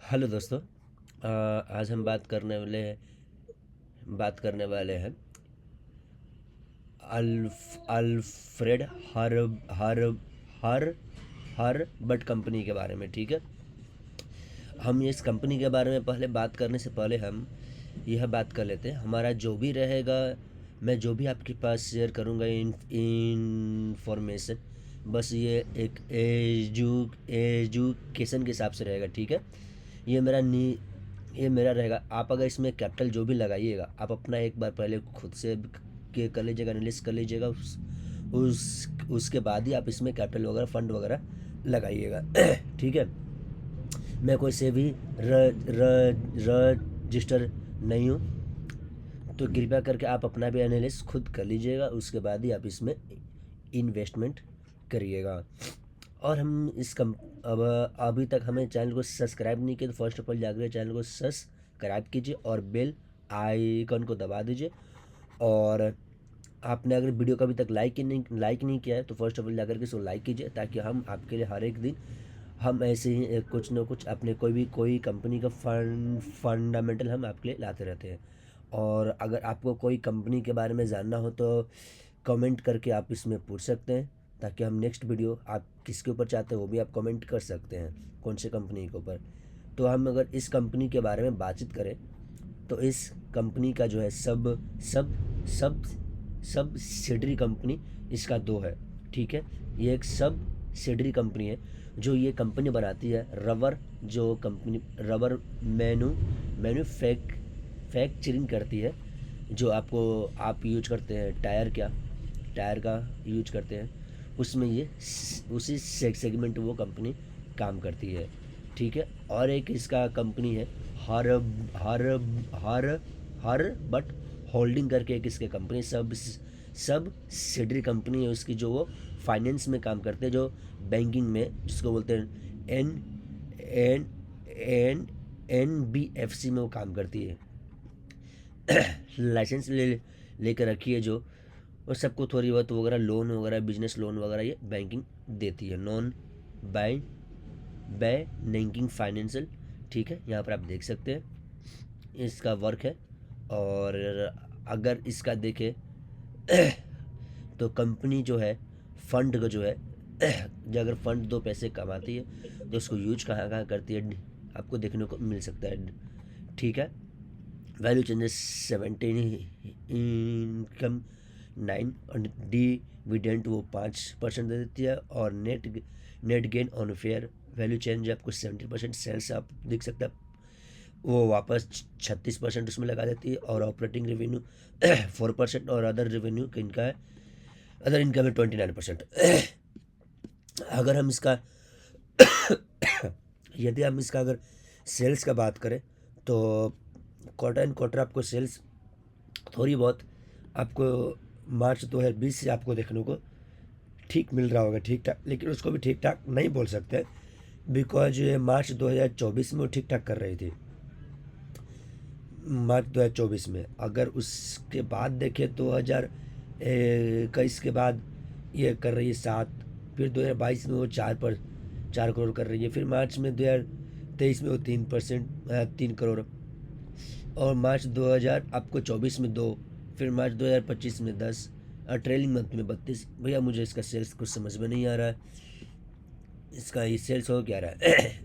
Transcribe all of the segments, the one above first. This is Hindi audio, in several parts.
हेलो दोस्तों। आज हम बात करने वाले हैं Alfred her her her her but company के बारे में। ठीक है, हम इस कंपनी के बारे में पहले बात करने से पहले हम यह बात कर लेते हैं। हमारा जो भी रहेगा, मैं जो भी आपके पास शेयर करूँगा इंफॉर्मेशन, बस ये एक एजुकेशन के हिसाब से रहेगा। ठीक है, ये मेरा नी ये मेरा रहेगा। आप अगर इसमें कैपिटल जो भी लगाइएगा, आप अपना एक बार पहले खुद से के कर लीजिएगा, एनालिसिस कर लीजिएगा। उसके बाद ही आप इसमें कैपिटल वगैरह फंड वगैरह लगाइएगा। ठीक है, मैं कोई से भी रजिस्टर नहीं हूँ, तो कृपया करके आप अपना भी एनालिसिस खुद कर लीजिएगा। उसके बाद ही आप इसमें इन्वेस्टमेंट करिएगा। और हम इस कम अब अभी तक हमें चैनल को सब्सक्राइब नहीं किया, तो फर्स्ट ऑफ ऑल जाकर चैनल को सब्सक्राइब कीजिए और बेल आइकन को दबा दीजिए। और आपने अगर वीडियो को अभी तक लाइक नहीं किया है, तो फर्स्ट ऑफ ऑल जाकर के इसको लाइक कीजिए, ताकि हम आपके लिए हर एक दिन हम ऐसे ही कुछ ना कुछ अपने कोई कंपनी का फंडामेंटल हम आपके लिए लाते रहते हैं। और अगर आपको कोई कंपनी के बारे में जानना हो, तो कमेंट करके आप इसमें पूछ सकते हैं, ताकि हम नेक्स्ट वीडियो आप किसके ऊपर चाहते हैं वो भी आप कमेंट कर सकते हैं, कौन से कंपनी के ऊपर। तो हम अगर इस कंपनी के बारे में बातचीत करें, तो इस कंपनी का जो है सब सब सब सब्सिडरी कंपनी इसका दो है। ठीक है, ये एक सब्सिडरी कंपनी है। जो ये कंपनी बनाती है रबर मैन्युफैक्चरिंग करती है। जो आप यूज करते हैं टायर का यूज करते हैं, उसमें ये उसी सेगमेंट वो कंपनी काम करती है। ठीक है, और एक इसका कंपनी है हर हर हर हर बट होल्डिंग करके, एक इसके कंपनी सब सिडरी कंपनी है उसकी, जो वो फाइनेंस में काम करते हैं, जो बैंकिंग में जिसको बोलते हैं एन एन एन NBFC में वो काम करती है। लाइसेंस लेकर रखी है जो, और सबको थोड़ी बहुत वगैरह लोन वगैरह, बिजनेस लोन वगैरह ये बैंकिंग देती है, नॉन बाय बैंकिंग फाइनेंशियल। ठीक है, यहाँ पर आप देख सकते हैं इसका वर्क है। और अगर इसका देखें, तो कंपनी जो है फंड का जो है, जो अगर फंड दो पैसे कमाती है, तो उसको यूज कहाँ कहाँ करती है आपको देखने को मिल सकता है। ठीक है, वैल्यू चेंजेस 17, इनकम 9, और डिविडेंड वो 5% दे देती है। और net gain on fair value change आपको 70%, सेल्स आप देख सकते हैं वो वापस 36% उसमें लगा देती है। और ऑपरेटिंग रेवेन्यू 4%, और अदर रेवेन्यू इनका है, अदर इनकम है 29%। अगर हम इसका यदि हम इसका अगर सेल्स का बात करें, तो क्वार्टर एंड क्वार्टर आपको सेल्स थोड़ी बहुत आपको मार्च 2020 से आपको देखने को ठीक मिल रहा होगा, ठीक ठाक। लेकिन उसको भी ठीक ठाक नहीं बोल सकते, बिकॉज ये मार्च 2024 में वो ठीक ठाक कर रही थी। मार्च 2024 में अगर उसके बाद देखें, 2021 के बाद ये कर रही है 7, फिर 2022 में वो 4 करोड़ कर रही है, फिर मार्च में 2023 में वो 3 करोड़, और मार्च 2000 आपको 24 में 2, फिर मार्च 2025 में 10, और ट्रेलिंग मंथ में 32। भैया मुझे इसका सेल्स कुछ समझ में नहीं आ रहा है, इसका ये सेल्स हो क्या रहा है।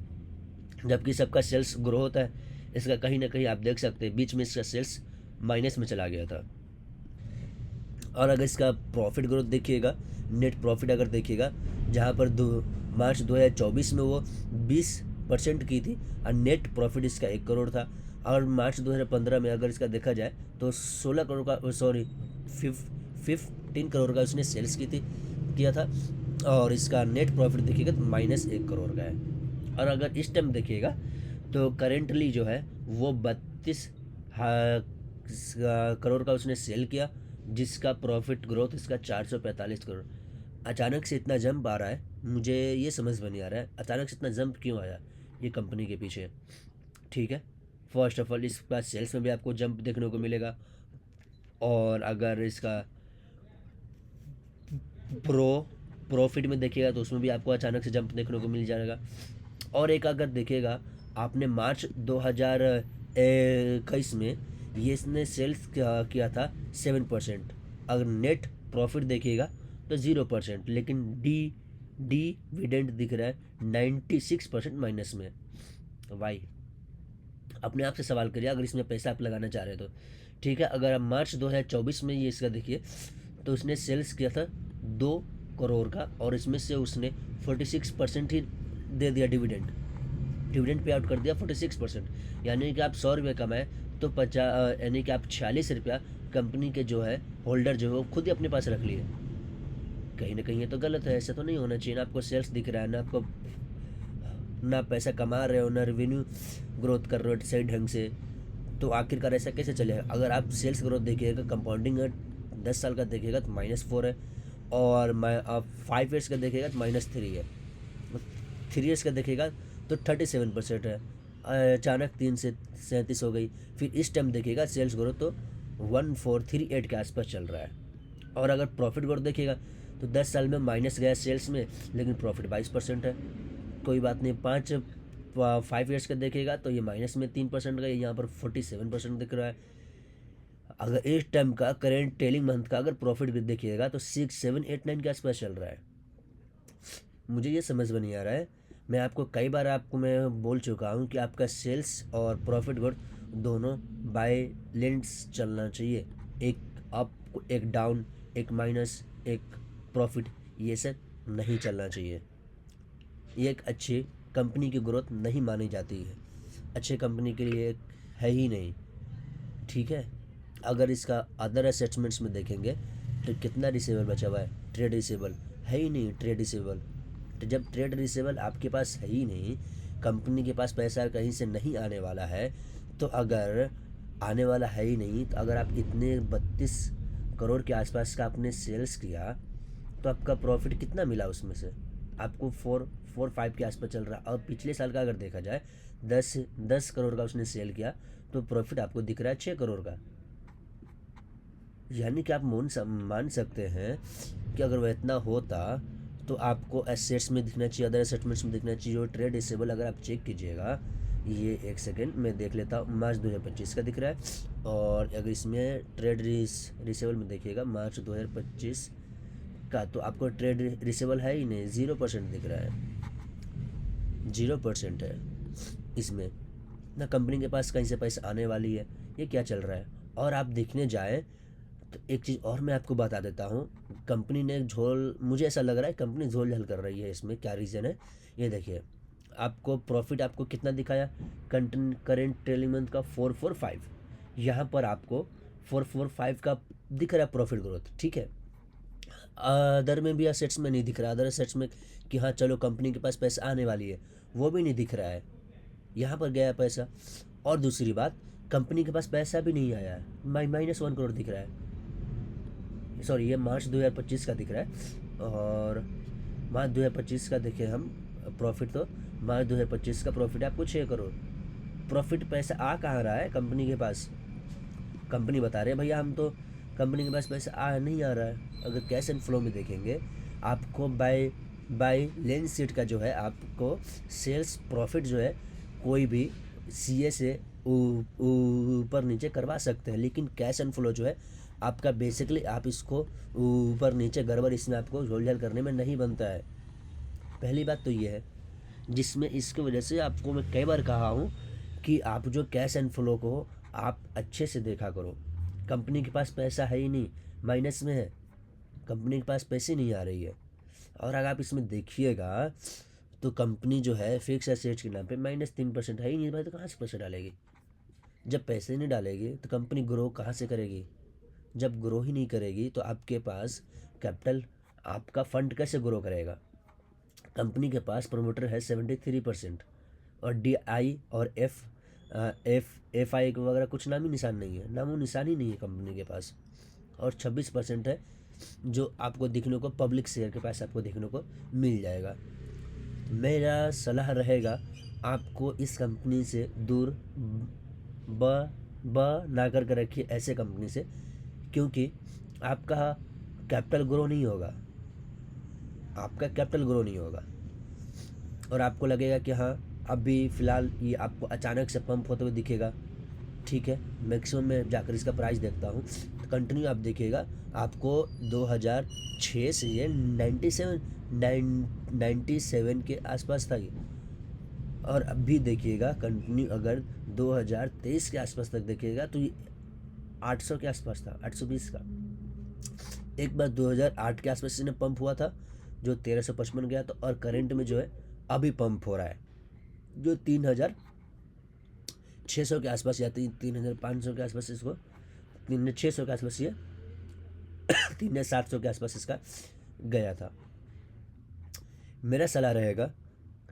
जबकि सबका सेल्स ग्रो होता है, इसका कहीं ना कहीं आप देख सकते हैं बीच में इसका सेल्स माइनस में चला गया था। और अगर इसका प्रॉफिट ग्रोथ देखिएगा, नेट प्रॉफिट अगर देखिएगा, जहाँ पर मार्च 2024 में वो 20% की थी, और नेट प्रॉफिट इसका 1 करोड़ था। और मार्च 2015 में अगर इसका देखा जाए, तो 16 करोड़ का, सॉरी 15 करोड़ का उसने सेल्स किया था। और इसका नेट प्रॉफिट देखिएगा तो -1 करोड़ का है। और अगर इस टाइम देखिएगा, तो करेंटली जो है वो 32 करोड़ का उसने सेल किया, जिसका प्रॉफिट ग्रोथ इसका 445 करोड़। अचानक से इतना जंप आ रहा है, मुझे ये समझ में नहीं आ रहा है अचानक से इतना जंप क्यों आया ये कंपनी के पीछे। ठीक है, फर्स्ट ऑफ ऑल इसका सेल्स में भी आपको जंप देखने को मिलेगा। और अगर इसका प्रॉफिट में देखिएगा, तो उसमें भी आपको अचानक से जंप देखने को मिल जाएगा। और एक अगर देखिएगा, आपने मार्च 2021 में ये इसने सेल्स किया था 7%। अगर नेट प्रॉफिट देखिएगा तो 0%, लेकिन डिविडेंड दिख रहा है 96% माइनस में। वाई? अपने आप से सवाल करिए अगर इसमें पैसा आप लगाना चाह रहे हो तो। ठीक है, अगर आप मार्च 2024 में ये इसका देखिए तो उसने सेल्स किया था 2 करोड़ का, और इसमें से उसने 46% ही दे दिया डिविडेंड। डिविडेंड पे आउट कर दिया 46%। यानी कि आप 100 रुपये कमाए तो 50, यानी कि आप 46 रुपया कंपनी के जो है होल्डर जो है वो खुद ही अपने पास रख लिए। कहीं ना कहीं ये तो गलत है, ऐसा तो नहीं होना चाहिए ना। आपको सेल्स दिख रहा है ना, आपको ना पैसा कमा रहे हो ना रेवेन्यू ग्रोथ कर रहे हो सही ढंग से, तो आखिरकार ऐसा कैसे चलेगा? अगर आप सेल्स ग्रोथ देखिएगा कंपाउंडिंग 10 साल का देखिएगा तो -4 है, और आप 5 ईयर्स का देखिएगा तो -3 है, 3 ईयर्स का देखिएगा तो 37% है। अचानक 3 से 37 हो गई। फिर इस टाइम देखिएगा सेल्स ग्रोथ तो 1438 के आसपास चल रहा है। और अगर प्रॉफिट ग्रोथ देखिएगा तो 10 साल में माइनस गया सेल्स में, लेकिन प्रॉफिट 22% है। कोई बात नहीं, 5 ईयर्स का देखेगा तो ये माइनस में 3% का, यहाँ पर 47% दिख रहा है। अगर इस टाइम का करेंट टेलिंग मंथ का अगर प्रॉफिट देखिएगा तो 6, 7, 8, 9 के आसपास चल रहा है। मुझे ये समझ में नहीं आ रहा है। मैं आपको कई बार आपको मैं बोल चुका हूँ कि आपका सेल्स और प्रॉफिट ग्रोथ दोनों बैलेंस चलना चाहिए। एक अप, एक डाउन, एक माइनस, एक प्रॉफिट, ये सब नहीं चलना चाहिए। ये एक अच्छी कंपनी की ग्रोथ नहीं मानी जाती है, अच्छे कंपनी के लिए है ही नहीं। ठीक है, अगर इसका अदर असेसमेंट्स में देखेंगे तो कितना रिसीवेबल बचा हुआ है? ट्रेड रिसीवेबल है ही नहीं। ट्रेड रिसीवेबल, तो जब ट्रेड रिसीवेबल आपके पास है ही नहीं, कंपनी के पास पैसा कहीं से नहीं आने वाला है, तो अगर आने वाला है ही नहीं, तो अगर आप इतने 32 करोड़ के आसपास का आपने सेल्स किया तो आपका प्रॉफिट कितना मिला उसमें से? आपको 4-5 के आसपास चल रहा है। और पिछले साल का अगर देखा जाए 10 करोड़ का उसने सेल किया तो प्रॉफिट आपको दिख रहा है 6 करोड़ का। यानी कि आप मान सकते हैं कि अगर वह इतना होता तो आपको एसेट्स में दिखना चाहिए, अदर एसेटमेंट्स में दिखना चाहिए। और ट्रेड रिसीवेबल अगर आप चेक कीजिएगा, ये एक सेकेंड मैं देख लेता हूँ, मार्च 2025 का दिख रहा है। और अगर इसमें ट्रेड रिसीवेबल में देखिएगा मार्च 2025 का, तो आपको ट्रेड रिसीवेबल है ही नहीं, 0% दिख रहा है। 0% है इसमें ना। कंपनी के पास कहीं से पैसा आने वाली है, ये क्या चल रहा है? और आप देखने जाए तो एक चीज़ और मैं आपको बता देता हूँ, कंपनी ने झोल, मुझे ऐसा लग रहा है कंपनी झोल झाल कर रही है। इसमें क्या रीज़न है ये देखिए। आपको प्रॉफिट आपको कितना दिखाया? करेंट ट्रेलिंग मंथ का 445, यहाँ पर आपको 445 का दिख रहा है प्रॉफिट ग्रोथ। ठीक है, अदर में भी असेट्स में नहीं दिख रहा। अदर असेट्स में कि हाँ चलो कंपनी के पास पैसा आने वाली है, वो भी नहीं दिख रहा है। यहाँ पर गया पैसा। और दूसरी बात, कंपनी के पास पैसा भी नहीं आया है, -1 करोड़ दिख रहा है। सॉरी, ये मार्च 2025 का दिख रहा है। और मार्च 2025 का देखें हम प्रॉफिट, तो मार्च 2025 का प्रॉफिट है आपको 6 करोड़। प्रॉफिट पैसा आ कहाँ रहा है कंपनी के पास? कंपनी बता रहे हैं भैया हम तो, कंपनी के पास पैसा आ नहीं आ रहा है। अगर कैश एंड फ्लो में देखेंगे, आपको बाय लेंस शीट का जो है आपको सेल्स प्रॉफिट जो है कोई भी सीए से ऊपर नीचे करवा सकते हैं, लेकिन कैश एंड फ्लो जो है आपका बेसिकली आप इसको ऊपर नीचे गड़बड़ इसमें आपको झोल झाल करने में नहीं बनता है। पहली बात तो ये है, जिसमें इसकी वजह से आपको मैं कई बार कहा हूँ कि आप जो कैश एंड फ्लो को आप अच्छे से देखा करो। कंपनी के पास पैसा है ही नहीं, माइनस में है, कंपनी के पास पैसे नहीं आ रही है। और अगर आप इसमें देखिएगा तो कंपनी जो है फिक्स एसेट्स के नाम पे -3% है ही नहीं भाई, तो कहाँ से पैसे डालेगी? जब पैसे नहीं डालेगी तो कंपनी ग्रो कहाँ से करेगी? जब ग्रो ही नहीं करेगी तो आपके पास कैपिटल, आपका फंड कैसे ग्रो करेगा? कंपनी के पास प्रमोटर है 73%, और DI और FI वगैरह कुछ नाम ही निशान नहीं है, नामो निशान ही नहीं है कंपनी के पास। और 26% है जो आपको दिखने को पब्लिक शेयर के पास आपको देखने को मिल जाएगा। मेरा सलाह रहेगा आपको इस कंपनी से दूर ना करके रखिए, ऐसे कंपनी से, क्योंकि आपका कैपिटल ग्रो नहीं होगा, आपका कैपिटल ग्रो नहीं होगा। और आपको लगेगा कि हाँ अभी फ़िलहाल ये आपको अचानक से पंप होते हुए दिखेगा, ठीक है। मैक्सिमम मैं जाकर इसका प्राइस देखता हूँ, तो कंटिन्यू आप देखिएगा आपको 2006 से ये 97 के आसपास था ये। और अभी देखिएगा कंटिन्यू अगर 2023 के आसपास तक देखिएगा तो ये 800 के आसपास था, 820 का। एक बार 2008 के आसपास इसने पंप हुआ था जो 1355 गया था, और करंट में जो है अभी पंप हो रहा है जो 3600 के आसपास या 3500 के आसपास इसको 3600 के आसपास ये 3700 के आसपास इसका गया था। मेरा सलाह रहेगा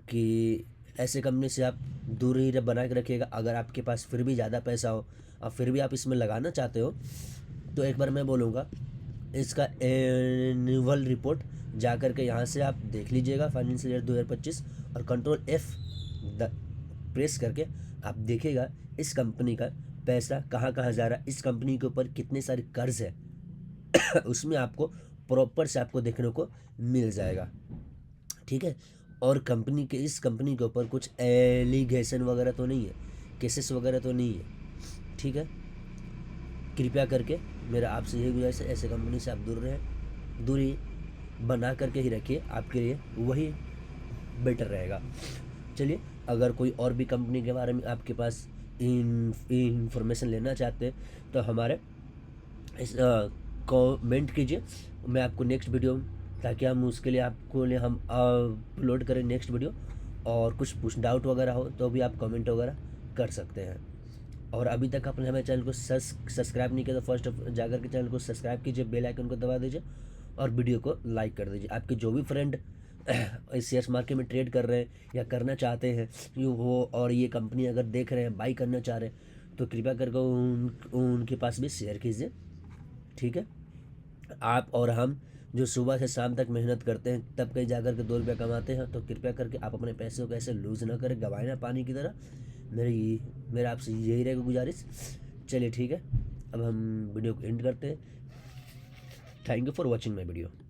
कि ऐसे कंपनी से आप दूर ही बना के रखिएगा। अगर आपके पास फिर भी ज़्यादा पैसा हो और फिर भी आप इसमें लगाना चाहते हो तो एक बार मैं बोलूँगा इसका एनुअल रिपोर्ट जा कर के यहाँ से आप देख लीजिएगा, फाइनेंशियल ईयर 2025, और कंट्रोल F प्रेस करके आप देखिएगा इस कंपनी का पैसा कहाँ कहाँ जा रहा है, इस कंपनी के ऊपर कितने सारे कर्ज है उसमें आपको प्रॉपर से आपको देखने को मिल जाएगा, ठीक है। और इस कंपनी के ऊपर कुछ एलिगेशन वगैरह तो नहीं है, केसेस वगैरह तो नहीं है, ठीक है। कृपया करके मेरा आपसे यही गुजारिश है, ऐसे कंपनी से आप दूर रहें, दूरी बना करके ही रखिए, आपके लिए वही बेटर रहेगा। चलिए, अगर कोई और भी कंपनी के बारे में आपके पास इंफॉर्मेशन लेना चाहते हैं तो हमारे इस कमेंट कीजिए, मैं आपको नेक्स्ट वीडियो, ताकि हम उसके लिए आपको लिए हम अपलोड करें नेक्स्ट वीडियो। और कुछ डाउट वगैरह हो तो भी आप कमेंट वगैरह कर सकते हैं। और अभी तक आपने हमारे चैनल को सब्सक्राइब नहीं किया तो फर्स्ट जाकर के चैनल को सब्सक्राइब कीजिए, बेल आइकन को दबा दीजिए और वीडियो को लाइक कर दीजिए। आपके जो भी फ्रेंड इस शेयर मार्केट में ट्रेड कर रहे हैं या करना चाहते हैं वो, और ये कंपनी अगर देख रहे हैं, बाई करना चाह रहे हैं, तो कृपया करके उनके पास भी शेयर कीजिए, ठीक है। आप और हम जो सुबह से शाम तक मेहनत करते हैं तब कहीं जाकर के 2 रुपये कमाते हैं, तो कृपया करके आप अपने पैसे को ऐसे लूज़ ना करें, गवाए ना पानी की तरह। मेरा आपसे यही रहेगा गुजारिश। चलिए ठीक है, अब हम वीडियो को एंड करते हैं। Thank you for watching my video.